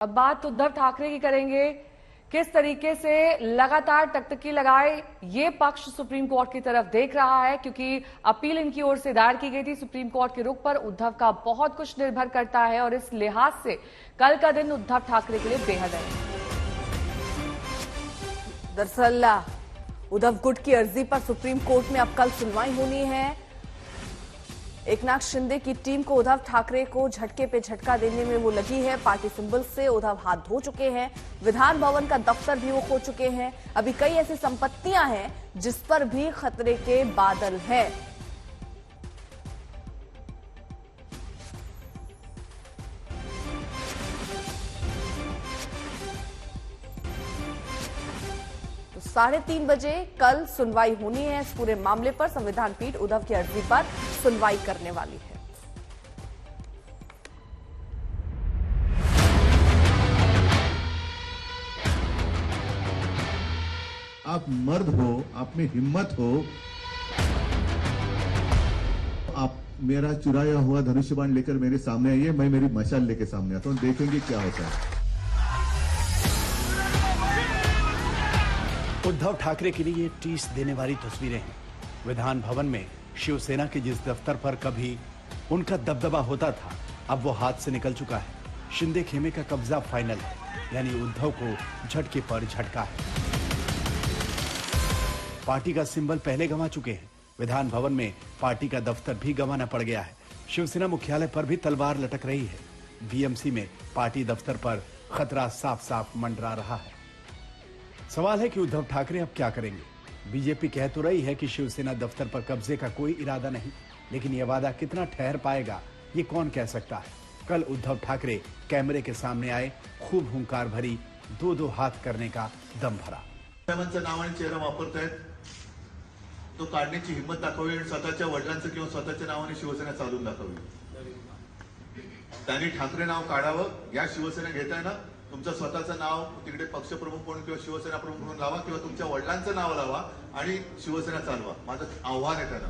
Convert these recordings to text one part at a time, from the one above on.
अब बात उद्धव ठाकरे की करेंगे। किस तरीके से लगातार टकटकी लगाए ये पक्ष सुप्रीम कोर्ट की तरफ देख रहा है, क्योंकि अपील इनकी ओर से दायर की गई थी। सुप्रीम कोर्ट के रुख पर उद्धव का बहुत कुछ निर्भर करता है और इस लिहाज से कल का दिन उद्धव ठाकरे के लिए बेहद अहम। दरअसल उद्धव गुट की अर्जी पर सुप्रीम कोर्ट में अब कल सुनवाई होनी है। एकनाथ शिंदे की टीम को उद्धव ठाकरे को झटके पे झटका देने में वो लगी है। पार्टी सिंबल से उद्धव हाथ धो चुके हैं, विधान भवन का दफ्तर भी वो खो चुके हैं। अभी कई ऐसी संपत्तियां हैं जिस पर भी खतरे के बादल हैं। तो 3:30 बजे कल सुनवाई होनी है इस पूरे मामले पर। संविधान पीठ उद्धव की अर्जी पर सुनवाई करने वाली है। आप मर्द हो, आप में हिम्मत हो, आप मेरा चुराया हुआ धनुष्य बाण लेकर मेरे सामने आइए, मैं मेरी मशाल लेकर सामने आता हूं, देखेंगे क्या होता है। उद्धव ठाकरे के लिए ये टीस देने वाली तस्वीरें हैं। विधान भवन में शिवसेना के जिस दफ्तर पर कभी उनका दबदबा होता था, अब वो हाथ से निकल चुका है। शिंदे खेमे का कब्जा फाइनल है, यानी उद्धव को झटके पर झटका है। पार्टी का सिंबल पहले गंवा चुके हैं। विधान भवन में पार्टी का दफ्तर भी गंवाना पड़ गया है। शिवसेना मुख्यालय पर भी तलवार लटक रही है। बीएमसी में पार्टी दफ्तर पर खतरा साफ साफ मंडरा रहा है। सवाल है कि उद्धव ठाकरे अब क्या करेंगे। बीजेपी कह तो रही है कि शिवसेना दफ्तर पर कब्जे का कोई इरादा नहीं, लेकिन यह वादा कितना ठहर पाएगा ये कौन कह सकता है। कल उद्धव ठाकरे कैमरे के सामने आए, खूब हुंकार भरी, दो हाथ करने का दम भरा। नाव आणि चेहरा वापरतायत तो काढण्याची हिंमत दाखवावी आणि स्वतःच्या वडिलांचं किंवा स्वतःच्या नावाने शिवसेना चालून दाखवावी। त्यांनी ठाकरे नाव काढावं। या शिवसेना घेताय ना, तुमचं स्वतःचं नाव तिकडे पक्षप्रमुख म्हणून किंवा शिवसेना प्रमुख म्हणून लावा, किंवा तुमच्या वडिलांचं नाव लावा आणि शिवसेना चालवा। माझं आव्हान आहे त्यांना।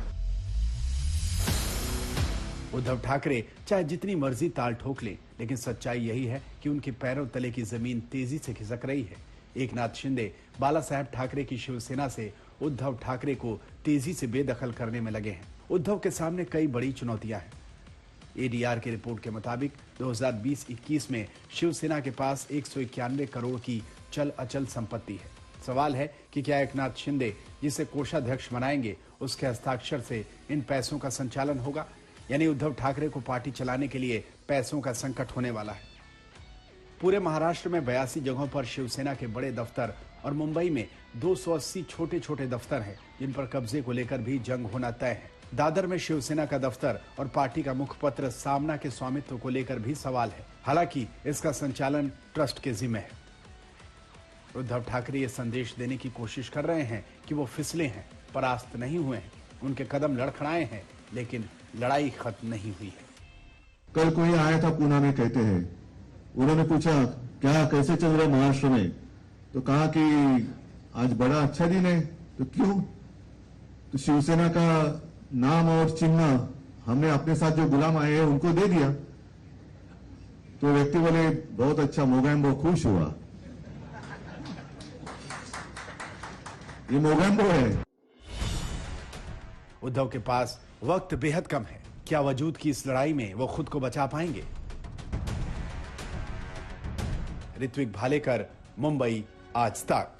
उद्धव ठाकरे चाहे जितनी मर्जी ताल ठोक ले, लेकिन सच्चाई यही है कि उनके पैरों तले की जमीन तेजी से खिसक रही है। एकनाथ शिंदे बाला साहेब ठाकरे की शिवसेना से उद्धव ठाकरे को तेजी से बेदखल करने में लगे हैं। उद्धव के सामने कई बड़ी चुनौतियां हैं। एडीआर की रिपोर्ट के मुताबिक 2020-21 में शिवसेना के पास 191 करोड़ की चल अचल संपत्ति है। सवाल है कि क्या एकनाथ शिंदे, जिसे कोषाध्यक्ष बनाएंगे, उसके हस्ताक्षर से इन पैसों का संचालन होगा। यानी उद्धव ठाकरे को पार्टी चलाने के लिए पैसों का संकट होने वाला है। पूरे महाराष्ट्र में 82 जगहों पर शिवसेना के बड़े दफ्तर और मुंबई में 280 छोटे छोटे दफ्तर हैं, जिन पर कब्जे को लेकर भी जंग होना तय है। दादर में शिवसेना का दफ्तर और पार्टी का मुखपत्र सामना के स्वामित्व को लेकर भी सवाल है। हालांकि इसका संचालन ट्रस्ट के जिम्मे है। उद्धव ठाकरे ये संदेश देने की कोशिश कर रहे हैं कि वो फिसले हैं, परास्त नहीं हुए हैं। उनके कदम लड़खड़ाए हैं, लेकिन लड़ाई खत्म नहीं हुई है। कल कोई आया था पूना में, कहते हैं, उन्होंने पूछा क्या कैसे चल रहा है महाराष्ट्र में, तो कहा कि आज बड़ा अच्छा दिन है। तो क्यों? तो शिवसेना का नाम और चिन्ह हमने अपने साथ जो गुलाम आए हैं उनको दे दिया। तो व्यक्ति बोले बहुत अच्छा, मोगैम्बो, खुश हुआ। ये मोगैम्बो है। उद्धव के पास वक्त बेहद कम है। क्या वजूद की इस लड़ाई में वो खुद को बचा पाएंगे? ऋत्विक भालेकर, मुंबई, आज तक।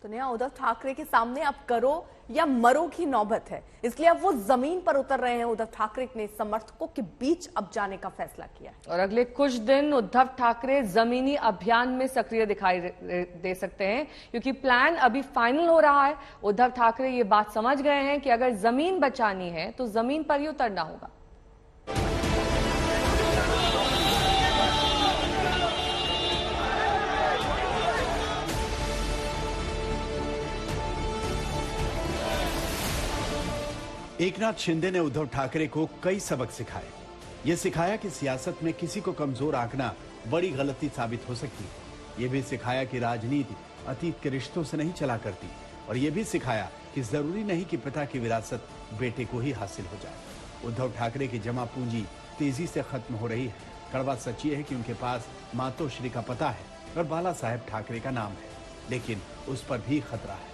तो नया उद्धव ठाकरे के सामने अब करो या मरो की नौबत है, इसलिए अब वो जमीन पर उतर रहे हैं। उद्धव ठाकरे ने समर्थकों के बीच अब जाने का फैसला किया है और अगले कुछ दिन उद्धव ठाकरे जमीनी अभियान में सक्रिय दिखाई दे सकते हैं, क्योंकि प्लान अभी फाइनल हो रहा है। उद्धव ठाकरे ये बात समझ गए हैं कि अगर जमीन बचानी है तो जमीन पर ही उतरना होगा। एकनाथ शिंदे ने उद्धव ठाकरे को कई सबक सिखाए। ये सिखाया कि सियासत में किसी को कमजोर आंकना बड़ी गलती साबित हो सकती है। ये भी सिखाया कि राजनीति अतीत के रिश्तों से नहीं चला करती, और ये भी सिखाया कि जरूरी नहीं कि पिता की विरासत बेटे को ही हासिल हो जाए। उद्धव ठाकरे की जमा पूंजी तेजी से खत्म हो रही है। कड़वा सच ये है कि उनके पास मातोश्री का पता है और बाला साहेब ठाकरे का नाम है, लेकिन उस पर भी खतरा है।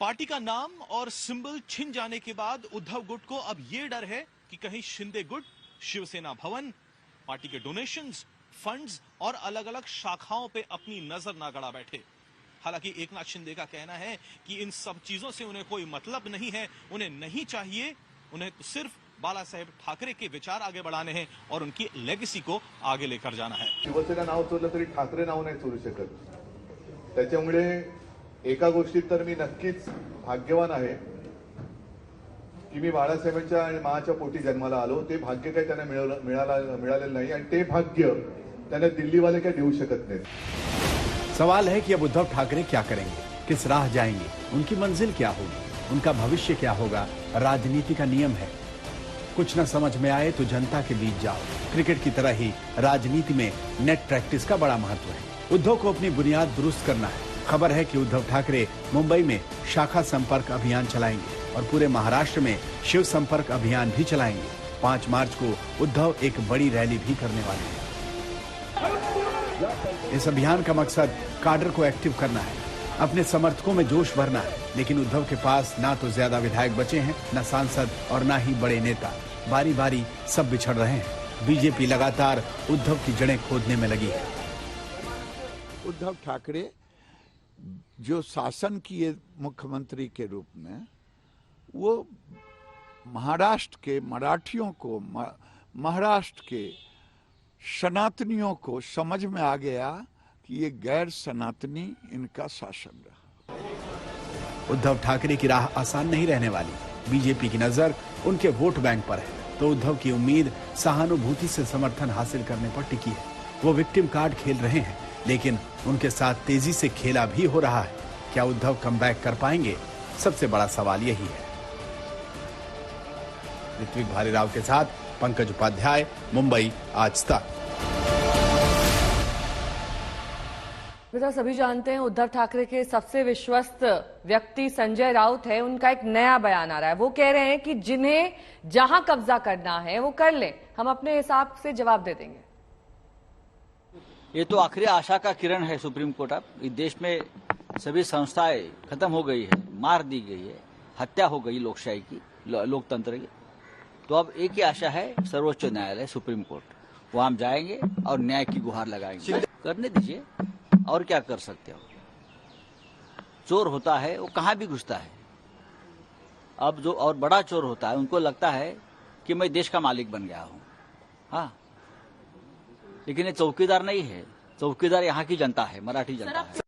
पार्टी का नाम और सिंबल छिन जाने के बाद उद्धव गुट को अब ये डर है कि कहीं शिंदे गुट, शिवसेना भवन, पार्टी के डोनेशंस, फंड्स और अलग अलग शाखाओं पे अपनी नजर ना गड़ा बैठे। हालांकि एकनाथ शिंदे का कहना है कि इन सब चीजों से उन्हें कोई मतलब नहीं है, उन्हें नहीं चाहिए, उन्हें तो सिर्फ बाला साहेब ठाकरे के विचार आगे बढ़ाने हैं और उनकी लेगेसी को आगे लेकर जाना है। शिवसेना नाव चोरलं तरी ठाकरे नाव नाही चोरू शकत। त्याच्यामुळे एका गोष्टीत तर मी नक्कीच भाग्यवान आहे की मी बाळासाहेबांच्या आणि माच्या पोटी जन्माला आलो। ते भाग्य काही त्यांना मिळालेलं नाही आणि ते भाग्य त्यांना दिल्लीवाले काही देऊ शकत नाहीत। सवाल है कि अब उद्धव ठाकरे क्या करेंगे, किस राह जाएंगे, उनकी मंजिल क्या होगी, उनका भविष्य क्या होगा। राजनीति का नियम है, कुछ न समझ में आए तो जनता के बीच जाओ। क्रिकेट की तरह ही राजनीति में नेट प्रैक्टिस का बड़ा महत्व है। उद्धव को अपनी बुनियाद दुरुस्त करना है। खबर है कि उद्धव ठाकरे मुंबई में शाखा संपर्क अभियान चलाएंगे और पूरे महाराष्ट्र में शिव संपर्क अभियान भी चलाएंगे। 5 मार्च को उद्धव एक बड़ी रैली भी करने वाले हैं। इस अभियान का मकसद काडर को एक्टिव करना है, अपने समर्थकों में जोश भरना है। लेकिन उद्धव के पास ना तो ज्यादा विधायक बचे हैं, न सांसद और ना ही बड़े नेता। बारी बारी सब बिछड़ रहे हैं। बीजेपी लगातार उद्धव की जड़ें खोदने में लगी है। उद्धव ठाकरे जो शासन किए मुख्यमंत्री के रूप में, वो महाराष्ट्र के मराठियों को, महाराष्ट्र के सनातनियों को समझ में आ गया कि ये गैर सनातनी इनका शासन रहा। उद्धव ठाकरे की राह आसान नहीं रहने वाली। बीजेपी की नजर उनके वोट बैंक पर है, तो उद्धव की उम्मीद सहानुभूति से समर्थन हासिल करने पर टिकी है। वो विक्टिम कार्ड खेल रहे हैं, लेकिन उनके साथ तेजी से खेला भी हो रहा है। क्या उद्धव कमबैक कर पाएंगे? सबसे बड़ा सवाल यही है। ऋत्विक भालेराव के साथ पंकज उपाध्याय, मुंबई आज तक। बेटा, सभी जानते हैं उद्धव ठाकरे के सबसे विश्वस्त व्यक्ति संजय राउत है। उनका एक नया बयान आ रहा है। वो कह रहे हैं कि जिन्हें जहां कब्जा करना है वो कर लें, हम अपने हिसाब से जवाब दे देंगे। ये तो आखिरी आशा का किरण है सुप्रीम कोर्ट। अब इस देश में सभी संस्थाएं खत्म हो गई है, मार दी गई है, हत्या हो गई लोकशाही की, लोकतंत्र की। तो अब एक ही आशा है, सर्वोच्च न्यायालय, सुप्रीम कोर्ट। वहां हम जाएंगे और न्याय की गुहार लगाएंगे। करने दीजिए, और क्या कर सकते हो। चोर होता है वो कहां भी घुसता है। अब जो और बड़ा चोर होता है, उनको लगता है कि मैं देश का मालिक बन गया हूं। हाँ, लेकिन ये चौकीदार नहीं है। चौकीदार यहाँ की जनता है, मराठी जनता है।